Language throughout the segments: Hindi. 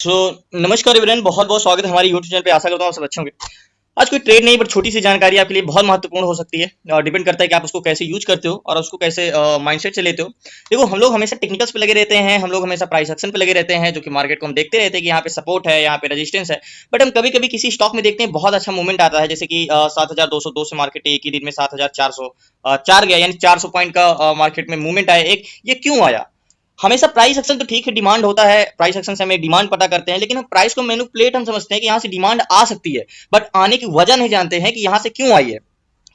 सो नमस्कार एवरीवन, बहुत बहुत स्वागत है हमारे यूट्यूब चैनल पे। आशा करता हूँ आप सब अच्छे होंगे। आज कोई ट्रेड नहीं, बट छोटी सी जानकारी आपके लिए बहुत महत्वपूर्ण हो सकती है और डिपेंड करता है कि आप उसको कैसे यूज करते हो और उसको कैसे माइंडसेट से लेते हो। देखो, हम लोग हमेशा टेक्निकल्स पे लगे रहते हैं, हम लोग हमेशा प्राइस एक्शन पे लगे रहते हैं, जो कि मार्केट को हम देखते रहते हैं कि यहाँ पे सपोर्ट है, यहाँ पे रेजिस्टेंस है। बट हम कभी कभी किसी स्टॉक में देखते हैं बहुत अच्छा मूवमेंट आता है, जैसे कि 7,202 से मार्केट एक ही दिन में 7,400 चार गया, यानी 400 पॉइंट का मार्केट में मूवमेंट आया एक। ये क्यों आया? हमेशा प्राइस एक्शन तो ठीक है, डिमांड होता है, प्राइस एक्शन से हमें डिमांड पता करते हैं, लेकिन हम प्राइस को मैनिपुलेट हम समझते हैं कि यहाँ से डिमांड आ सकती है, बट आने की वजह नहीं जानते हैं कि यहाँ से क्यों आई है।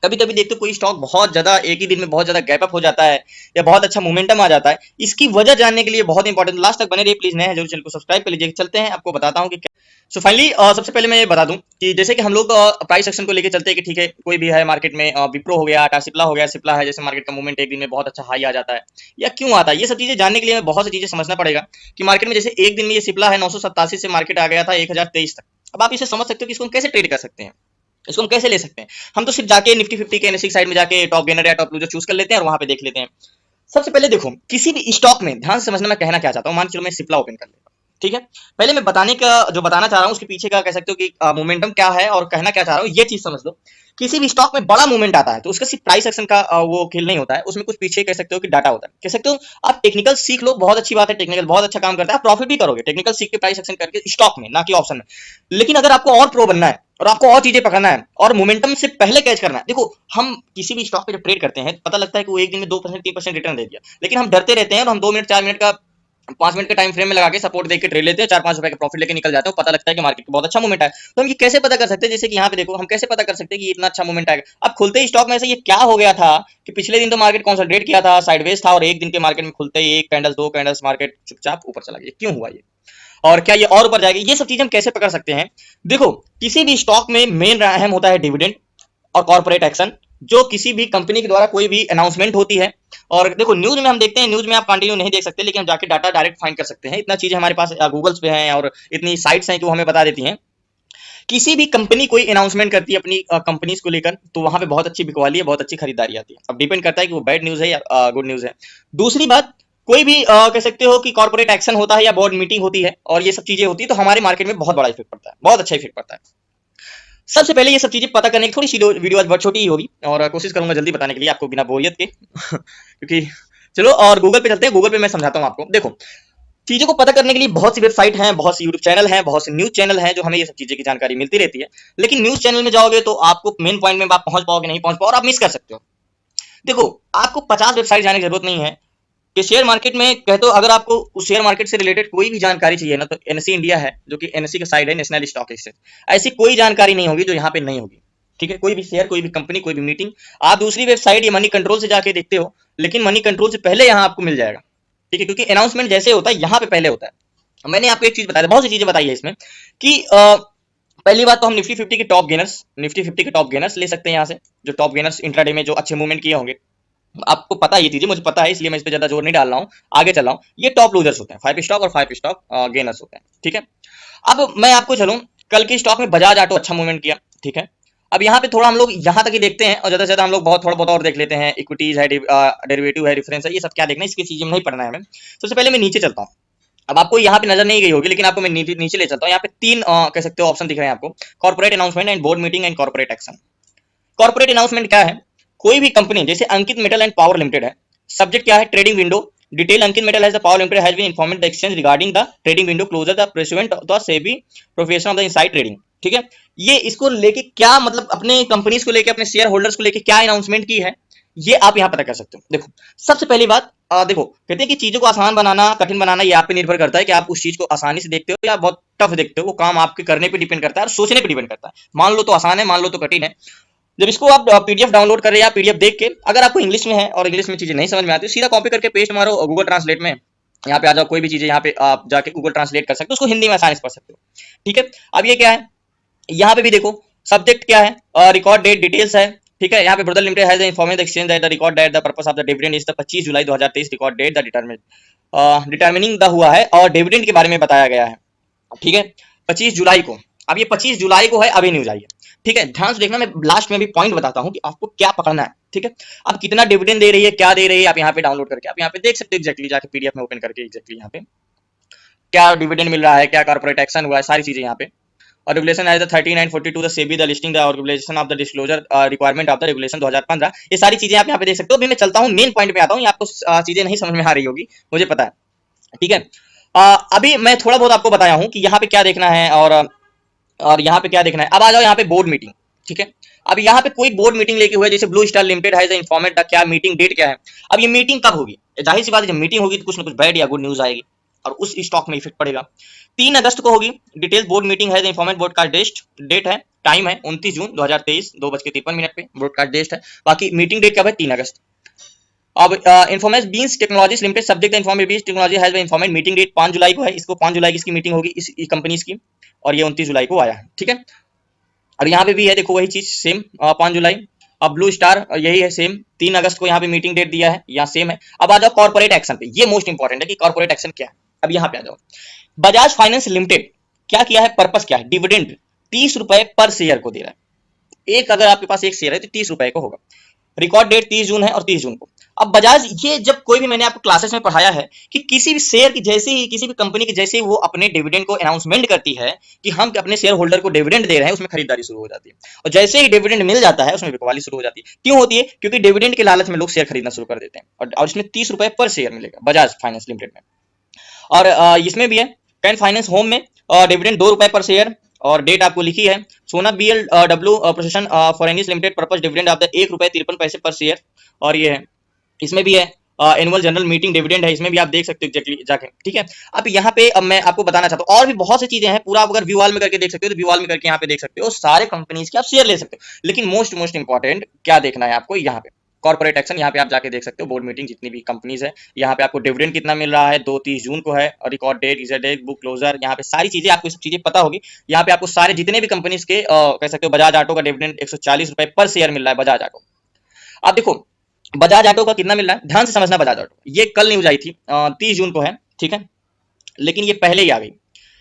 कभी कभी देखते हो कोई स्टॉक बहुत ज्यादा एक ही दिन में बहुत ज्यादा गैप अप हो जाता है या बहुत अच्छा मोमेंटम आ जाता है। इसकी वजह जानने के लिए बहुत इंपॉर्टेंट, लास्ट तक बने रहिए प्लीज। नए हैं जरूर चैनल को सब्सक्राइब कर लीजिए। चलते हैं, आपको बताता हूँ कि सो फाइनली सबसे पहले मैं ये बता दूं कि जैसे कि हम लोग प्राइस एक्शन को लेकर चलते हैं कि ठीक है, कोई भी है मार्केट में, विप्रो हो गया, टाटा सिप्ला हो गया। सिप्ला है, जैसे मार्केट का मूवमेंट एक दिन में बहुत अच्छा हाई आ जाता है या क्यों आता है, ये सब चीजें जानने के लिए हमें बहुत सी चीजें समझना पड़ेगा कि मार्केट में जैसे एक दिन में ये सिप्ला है 987 से मार्केट आ गया था 1023 तक। अब आप इसे समझ सकते हो कि इसको हम कैसे ट्रेड कर सकते हैं, इसको हम कैसे ले सकते हैं। हम तो सिर्फ जाके निफ्टी 50 के एनएससी साइड में जाके टॉप गेनर या टॉप लूजर चूज कर लेते हैं और वहां पे देख लेते हैं। सबसे पहले देखो, किसी भी स्टॉक में ध्यान से समझना मैं कहना क्या चाहता हूँ। मान के चलो मैं सिप्ला ओपन कर लेता हूँ, ठीक है। पहले मैं बताने का जो बताना चाह रहा हूँ उसके पीछे का कह सकते हो कि मोमेंटम क्या है और कहना क्या चाह रहा हूँ, ये चीज समझ लो। किसी भी स्टॉक में बड़ा मूवमेंट आता है तो उसका सिर्फ प्राइस एक्शन का वो खेल नहीं होता है, उसमें कुछ पीछे कह सकते हो कि डाटा होता है। कह सकते हो आप टेक्निकल सीख लो, बहुत अच्छी बात है, टेक्निकल बहुत अच्छा काम करता है, आप प्रॉफिट भी करोगे टेक्निकल सीख के प्राइस एक्शन करके स्टॉक में, ना कि ऑप्शन में। लेकिन अगर आपको और प्रो बनना है और आपको और चीजें पकड़ना है और मोमेंटम से पहले कैच करना है, देखो हम किसी भी स्टॉक पे जब ट्रेड करते हैं पता लगता है कि वो एक दिन में 2% 3% रिटर्न दे दिया, लेकिन हम डरते रहते हैं और हम 2 मिनट 4 मिनट का 5 मिनट के टाइम फ्रेम में लगा के सपोर्ट देख के ट्रेड लेते हैं, 4-5 रुपए का प्रॉफिट लेके निकल जाते हैं। पता लगता है कि मार्केट में बहुत अच्छा मूवमेंट है। तो हम ये कैसे पता कर सकते हैं, जैसे कि यहाँ पे देखो, हम कैसे पता कर सकते हैं कि इतना अच्छा मूवमेंट आएगा। अब खुलते ही स्टॉक में से ये क्या हो गया था कि पिछले दिन तो मार्केट कंसोलिडेट किया था, साइडवेज था, और एक दिन के मार्केट में खुलते ही एक कैंडल दो कैंडल्स मार्केट चुपचाप ऊपर चला गया। क्यों हुआ ये और क्या ये और ऊपर जाएगा, ये सब चीजें हम कैसे पकड़ सकते हैं। देखो, किसी भी स्टॉक में मेन अहम होता है डिविडेंड और कॉर्पोरेट एक्शन, जो किसी भी कंपनी के द्वारा कोई भी अनाउंसमेंट होती है। और देखो, न्यूज में हम देखते हैं, न्यूज में आप कंटिन्यू नहीं देख सकते, लेकिन हम जाके डाटा डायरेक्ट फाइंड कर सकते हैं। इतना चीजें हमारे पास गूगल्स पे हैं और इतनी साइट्स हैं कि वो हमें बता देती हैं। किसी भी कंपनी कोई अनाउंसमेंट करती है अपनी कंपनीज को लेकर, तो वहां पे बहुत अच्छी बिकवाली है, बहुत अच्छी खरीदारी आती है। अब डिपेंड करता है कि वो बैड न्यूज है या गुड न्यूज है। दूसरी बात, कोई भी कह सकते हो कि कॉर्पोरेट एक्शन होता है या बोर्ड मीटिंग होती है और ये सब चीजें होती है, तो हमारे मार्केट में बहुत बड़ा इफेक्ट पड़ता है, बहुत अच्छा इफेक्ट पड़ता है। सबसे पहले ये सब चीजें पता करने की थोड़ी सी वीडियो आज बहुत छोटी ही होगी और कोशिश करूंगा जल्दी बताने के लिए आपको बिना बोरियत के क्योंकि चलो, और गूगल पे चलते हैं। गूगल पे मैं समझाता हूँ आपको। देखो, चीजों को पता करने के लिए बहुत सी वेबसाइट हैं, बहुत सी यूट्यूब चैनल हैं, बहुत से न्यूज चैनल हैं, जो हमें ये सब चीजें की जानकारी मिलती रहती है। लेकिन न्यूज चैनल में जाओगे तो आपको मेन पॉइंट में आप पहुंच पाओगे नहीं, पहुंच पाओ और आप मिस कर सकते हो। देखो, आपको 50 वेबसाइट जाने की जरूरत नहीं है कि शेयर मार्केट में कहते हो अगर आपको उस शेयर मार्केट से रिलेटेड कोई भी जानकारी चाहिए ना, तो एनएससी इंडिया है, जो कि एनएससी का साइड है, नेशनल स्टॉक एक्सचेंज। ऐसी कोई जानकारी नहीं होगी जो यहाँ पे नहीं होगी, ठीक है। कोई भी शेयर, कोई भी कंपनी, कोई भी मीटिंग आप दूसरी वेबसाइट या मनी कंट्रोल से जाके देखते हो, लेकिन मनी कंट्रोल से पहले यहाँ आपको मिल जाएगा, ठीक है, क्योंकि अनाउंसमेंट जैसे होता है यहाँ पे पहले होता है। मैंने आपको एक चीज बताया, बहुत सी चीजें बताई है इसमें कि पहली बात तो हम निफ्टी 50 के टॉप गेनर्स, निफ्टी 50 के टॉप गेनर्स ले सकते हैं यहाँ से, जो टॉप गेनर्स इंट्राडे में जो अच्छे मूवमेंट किए होंगे। आपको पता है ये चीजें, मुझे पता है, इसलिए मैं इस पे ज्यादा जोर नहीं डाल रहा हूँ, आगे चल रहा हूँ। ये टॉप लूजर्स होते हैं, 5 स्टॉक और 5 स्टॉक गेनर्स होते हैं, ठीक है। अब मैं आपको चलूं, कल के स्टॉक में बजाज ऑटो अच्छा मूवमेंट किया, ठीक है। अब यहाँ पे थोड़ा हम लोग यहाँ तक ही देखते हैं और ज्यादा से ज्यादा हम लोग बहुत थोड़ा बहुत और देख लेते हैं। इक्विटीज है, डेरिवेटिव है, रेफरेंस है, ये सब क्या देखना है, इसकी चीजें नहीं पढ़ना है हमें। सबसे पहले मैं नीचे चलता हूँ। अब आपको यहाँ पे नजर नहीं गई होगी, लेकिन आपको मैं नीचे ले चलता हूँ। यहाँ पे तीन कह सकते हो ऑप्शन दिख रहे हैं आपको, corporate announcement and board meeting and corporate action. Corporate announcement क्या है? कोई भी कंपनी, जैसे Ankit metal and power limited है, सब्जेक्ट क्या है? Trading window detail. Ankit metal has the power limited has been informed the exchange regarding the trading window closure the pursuant of the SEBI profession of the inside trading, ठीक है। ये इसको लेके क्या मतलब, अपने कंपनीज को लेके, अपने शेयर होल्डर्स को लेके क्या अनाउंसमेंट की है, ये आप यहाँ पता कर सकते हो। देखो, सबसे पहली बात, देखो कहते हैं कि चीजों को आसान बनाना कठिन बनाना, ये आप पे निर्भर करता है कि आप उस चीज को आसानी से देखते हो या बहुत टफ देखते हो। वो काम आपके करने पे डिपेंड करता है और सोचने पे डिपेंड करता है। मान लो तो आसान है, मान लो तो कठिन है। जब इसको आप पीडीएफ डाउनलोड कर रहे हैं या पीडीएफ देख के, अगर आपको इंग्लिश में है और इंग्लिश में चीजें नहीं समझ में आती, सीधा कॉपी करके पेस्ट मारो गूगल ट्रांसलेट में, यहाँ पे आ जाओ, कोई भी चीजें यहाँ पे आप जाके गूगल ट्रांसलेट कर सकते हो, उसको हिंदी में आसानी से पढ़ सकते हो, ठीक है। अब ये क्या है, यहाँ पे भी देखो सब्जेक्ट क्या है, रिकॉर्ड डेट डिटेल्स है, ठीक है। यहाँ पे brother limited has informed exchange that the record date the purpose of the dividend is the 25 July 2023 record date the determining the हुआ है और डिविडेंड के बारे में बताया गया है, ठीक है, 25 जुलाई को। अब ये 25 जुलाई को है, अभी न्यूज आई है, ठीक है। ध्यान से देखना, मैं लास्ट में भी पॉइंट बताता हूँ कि आपको क्या पकड़ना है, ठीक है। अब कितना डिविडेंड दे रही है, क्या दे रही है, आप यहाँ पे डाउनलोड करके आप यहाँ पे देख सकते हो, एक्जैक्टली जाके पीडीएफ में ओपन करके एक्जैक्टली यहाँ पे क्या डिविडेंड मिल रहा है, क्या कॉर्पोरेट एक्शन हुआ है, सारी चीजें यहाँ पे। और regulation as 13 and 42 the SEBI the listing the organisation of the disclosure requirement of the regulation 2015, ये सारी चीजें आप यहाँ पे देख सकते हो। अभी मैं चलता हूँ मेन पॉइंट पे आता हूँ, ये आपको चीजें नहीं समझ में आ रही होगी, मुझे पता है, ठीक है। अभी मैं थोड़ा बहुत आपको बताया हूँ कि यहाँ पे क्या देखना है और यहाँ पे क्या देखना है। अब आ जाओ यहाँ पे बोर्ड मीटिंग, ठीक है। अब यहाँ पे कोई बोर्ड मीटिंग लेके हुए, जैसे ब्लू स्टार लिमिटेड है इन्फॉर्मेट द क्या मीटिंग डेट क्या है। अब ये मीटिंग कब होगी, जाहिर सी बात है जब मीटिंग होगी तो कुछ ना कुछ बैड या गुड न्यूज आएगी और उस स्टॉक में इफेक्ट पड़ेगा। 3 अगस्त को होगी डिटेल बोर्ड मीटिंग है, इन्फॉर्मेट बोर्ड का डेट है, टाइम है 29 जून 2023 2:53 पे ब्रॉडकास्ट डेट है। बाकी मीटिंग डेट कब है, 3 अगस्त। अब InfoBeans technologies limited subject InfoBeans technology has informed meeting date 5 जुलाई को है, इसको 5 जुलाई की इसकी मीटिंग होगी इस कंपनी की, और ये 29 जुलाई को आया है, ठीक है। अब यहाँ पे भी है, देखो वही चीज सेम 5 जुलाई। अब ब्लू स्टार यही है सेम, 3 अगस्त को यहाँ पे मीटिंग डेट दिया है, यहाँ सेम है। अब आ जाओ कॉर्पोरेट एक्शन पे, ये मोस्ट इंपॉर्टेंट है कि कॉर्पोरेट एक्शन क्या है। अब यहाँ पे आ जाओ, बजाज फाइनेंस लिमिटेड क्या किया है, पर्पस क्या है, डिविडेंड 30 रुपए पर शेयर को दे रहा है। एक अगर आपके पास एक शेयर है तो 30 रुपए को होगा। रिकॉर्ड डेट 30 जून है और 30 जून को। अब बजाज, ये जब कोई भी, मैंने आपको क्लासेस में पढ़ाया है कि किसी भी शेयर की जैसे ही, किसी भी कंपनी की जैसे ही वो अपने डिविडेंड को अनाउंसमेंट करती है कि हम अपने शेयर होल्डर को डिविडेंड दे रहे हैं, उसमें खरीदारी शुरू हो जाती है। और जैसे ही डिविडेंड मिल जाता है उसमें बिकवाली शुरू हो जाती है। क्यों होती है, क्योंकि डिविडेंड के लालच में लोग शेयर खरीदना शुरू कर देते हैं। और इसमें 30 रुपए पर शेयर मिलेगा बजाज फाइनेंस लिमिटेड में। और इसमें भी है कैन फाइनेंस होम में डिविडेंड 2 रुपए पर शेयर, और डेट आपको लिखी है। Sona BLW precision forgings limited purpose dividend आप 1 रुपए 53 पैसे पर शेयर, और ये है। इसमें भी है एनुअल जनरल मीटिंग डिविडेंड है, इसमें भी आप देख सकते हो एग्जैक्टली जाके, ठीक है। अब यहाँ पे अब मैं आपको बताना चाहता हूँ और भी बहुत सी चीजें हैं, पूरा अगर व्यू वॉल में करके देख सकते हो तो व्यू वॉल में करके यहाँ पे देख सकते हो, सारे कंपनीज के आप शेयर ले सकते हो। लेकिन मोस्ट इंपॉर्टेंट क्या देखना है आपको, यहाँ पे कॉर्पोरेट एक्शन, यहाँ पे आप जाके देख सकते हो बोर्ड मीटिंग जितनी भी कंपनीज है, यहाँ पे आपको डिविडेंड कितना मिल रहा है, 2-30 जून को है, और record date, is date, book closure, यहाँ पे सारी चीजें आपको, सब चीजें पता होगी। यहाँ पे आपको सारे जितने भी कंपनीज के कह सकते हो, बजाज ऑटो का डिविडेंड 140 रुपए पर शेयर मिल रहा है बजाज ऑटो। अब देखो बजाज ऑटो का कितना मिल रहा है, ध्यान से समझना। बजाज ऑटो ये कल न्यूज आई थी, 30 जून को है, ठीक है, लेकिन ये पहले ही आ गई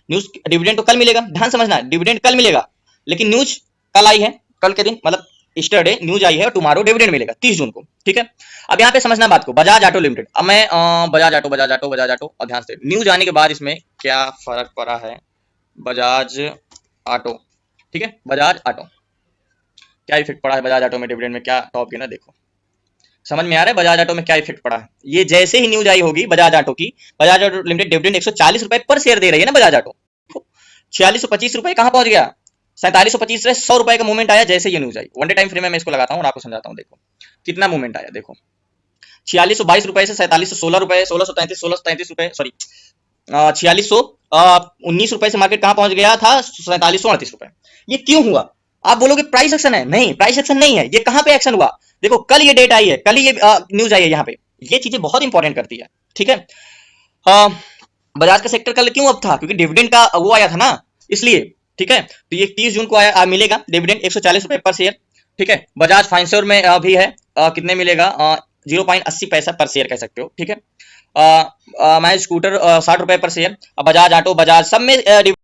न्यूज। डिविडेंड तो कल मिलेगा, ध्यान समझना, डिविडेंड कल मिलेगा, लेकिन न्यूज कल आई है, कल के दिन मतलब स्टरडे न्यूज आई है, और टुमारो डिविडेंड मिलेगा 30 जून को, ठीक है। अब यहाँ पे समझना बात को, बजाज ऑटो लिमिटेड। अब मैं बजाज ऑटो, और ध्यान से न्यूज आने के बाद इसमें क्या फर्क पड़ा है, बजाज ऑटो, ठीक है, बजाज ऑटो क्या इफेक्ट पड़ा है बजाज ऑटो में, डिविडेंड में क्या टॉप है ना, देखो समझ में आ रहा है बजाज ऑटो में क्या इफेक्ट पड़ा है। ये जैसे ही न्यूज आई होगी बजाज ऑटो की, बजाज ऑटो लिमिटेड डिविडेंड 140 रुपए पर शेयर दे रही है ना बजाज ऑटो, 4625 रुपए कहां पहुंच गया, 4725 से 100 रुपए का मूवमेंट आया जैसे ये न्यूज आई। वन डे टाइम फ्रेम में मैं इसको लगाता हूं और आपको समझाता हूं, देखो कितना मूवमेंट आया, देखो 4622 रुपए से 4716 रुपए, 1633 रुपए, सॉरी 4619 रुपए से मार्केट कहां पहुंच गया था, 4738 रुपए। ये क्यों हुआ, आप बोलोगे प्राइस एक्शन है, नहीं प्राइस एक्शन नहीं है, ये कहां पे एक्शन हुआ, देखो कल ये डेट आई है, कल ये न्यूज आई है, यहाँ पे ये चीजें बहुत इंपॉर्टेंट करती है, ठीक है। बजाज का सेक्टर कल क्यों अप था, क्योंकि डिविडेंड का वो आया था ना, इसलिए, ठीक है। तो ये 30 जून को आया, मिलेगा डिविडेंड 140 रुपए पर शेयर, ठीक है। बजाज फाइनेंसर में भी है, कितने मिलेगा, 0.80 पैसा पर शेयर कह सकते हो, ठीक है। मैं स्कूटर 60 रुपए पर शेयर, बजाज ऑटो, बजाज सब में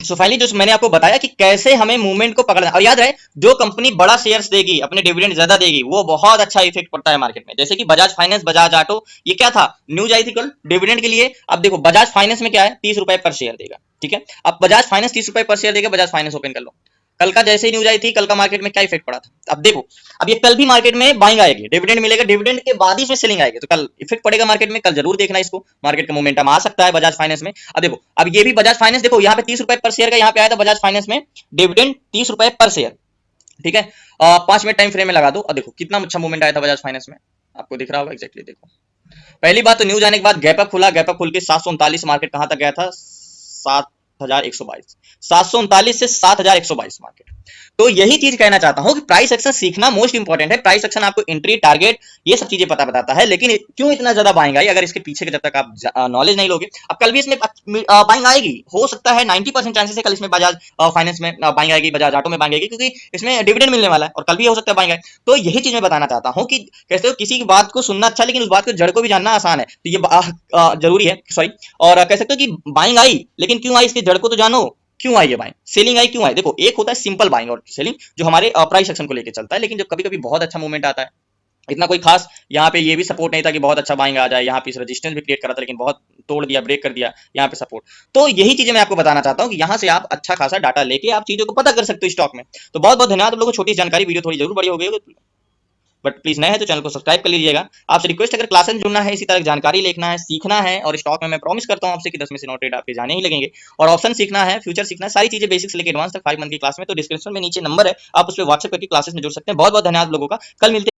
फाइनली जो मैंने आपको बताया कि कैसे हमें मूवमेंट को पकड़ना। और याद रहे, जो कंपनी बड़ा शेयर्स देगी, अपने डिविडेंड ज्यादा देगी, वो बहुत अच्छा इफेक्ट पड़ता है मार्केट में। जैसे कि बजाज फाइनेंस, बजाज ऑटो, ये क्या था, न्यूज आई थी कल डिविडेंड के लिए। अब देखो बजाज फाइनेंस में क्या है, 30 रुपए पर शेयर देगा, ठीक है। अब बजाज फाइनेंस 30 रुपए पर शेयर देगा, बजाज फाइनेंस ओपन कर लो। कल का जैसे ही न्यूज आई थी, कल का मार्केट में क्या इफेक्ट पड़ा था, अब देखो, अब ये कल भी मार्केट में बाइंग आएगी, डिविडेंड मिलेगा, डिविडेंड के बाद ही इसमें सेलिंग आएगी, तो कल इफेक्ट पड़ेगा मार्केट में, कल जरूर देखना इसको, मार्केट का मोमेंटम आ सकता है बजाज फाइनेंस में। अब देखो, अब ये भी बजाज फाइनेंस, देखो यहाँ पे 30 रुपए पर शेयर का यहाँ पे आया था बजाज फाइनेंस में, डिविडेंड 30 रुपए पर शेयर, ठीक है। 5 मिनट टाइम फ्रेम में लगा दो, और देखो कितना अच्छा मूवमेंट आया था बजाज फाइनेंस में, आपको दिख रहा होगा एग्जैक्टली। देखो पहली बात तो न्यूज आने के बाद गैप अप खुला, गैप अप खुल के 739 मार्केट कहां तक गया था, 7122, 739 से 7122 मार्केट। तो यही चीज कहना चाहता हूं कि प्राइस एक्शन सीखना मोस्ट इंपॉर्टेंट है। प्राइस एक्शन आपको एंट्री, टारगेट, ये सब चीजें पता बताता है, लेकिन क्यों इतना ज्यादा बाइंग आई, अगर इसके पीछे के जब तक आप नॉलेज नहीं लोगे। अब कल भी इसमें बाइंग आएगी, हो सकता है 90% चांसेस है कल इसमें बजाज फाइनेंस में बाइंग आएगी, बजाज ऑटो में बाइंग आएगी, क्योंकि इसमें डिविडेंड मिलने वाला है, और कल भी हो सकता है बाइंग आए। तो यही चीज मैं बताना चाहता हूं कि कहते हो किसी की बात को सुनना अच्छा, लेकिन उस बात को जड़ को भी जानना आसान है, तो ये जरूरी है, सॉरी। और कह सकते हो कि बाइंग आई, लेकिन क्यों आई, इसकी जड़ को तो जानो, क्यों आई है बाइंग, सेलिंग आई क्यों आई। देखो एक होता है सिंपल बाइंग और सेलिंग, जो हमारे प्राइस एक्शन को लेकर चलता है, लेकिन जब कभी कभी बहुत अच्छा मूवमेंट आता है, इतना कोई खास यहाँ पे ये भी सपोर्ट नहीं था कि बहुत अच्छा बाइंग आ जाए। यहाँ पे इस रेजिस्टेंस भी क्रिएट करा था लेकिन बहुत तोड़ दिया, ब्रेक कर दिया यहाँ पे सपोर्ट। तो यही चीजें मैं आपको बताना चाहता हूँ कि यहाँ से आप अच्छा खासा डाटा लेके आप चीजों को पता कर सकते हो स्टॉक में। तो बहुत बहुत धन्यवाद आप लोगों को, छोटी जानकारी, वीडियो थोड़ी जरूर बड़ी हो गई, बट प्लीज नए हैं तो चैनल को सब्सक्राइब कर लीजिएगा। आपसे रिक्वेस्ट, अगर क्लासेस में जुड़ना है, इसी तरह जानकारी लेना है, सीखना है, और स्टॉक में मैं प्रॉमिस करता हूँ आपसे कि 10 में से 9 ट्रेड आपके जाने ही लगेंगे, और ऑप्शन सीखना है, फ्यूचर सीखना है, सारी चीजें बेसिक से लेकर एडवांस तक 5 मंथ की क्लास में, तो डिस्क्रिप्शन में नीचे नंबर है, आप उस पर व्हाट्सएप करके क्लासेस में जुड़ सकते हैं। बहुत बहुत धन्यवाद लोगों का। कल मिलते हैं।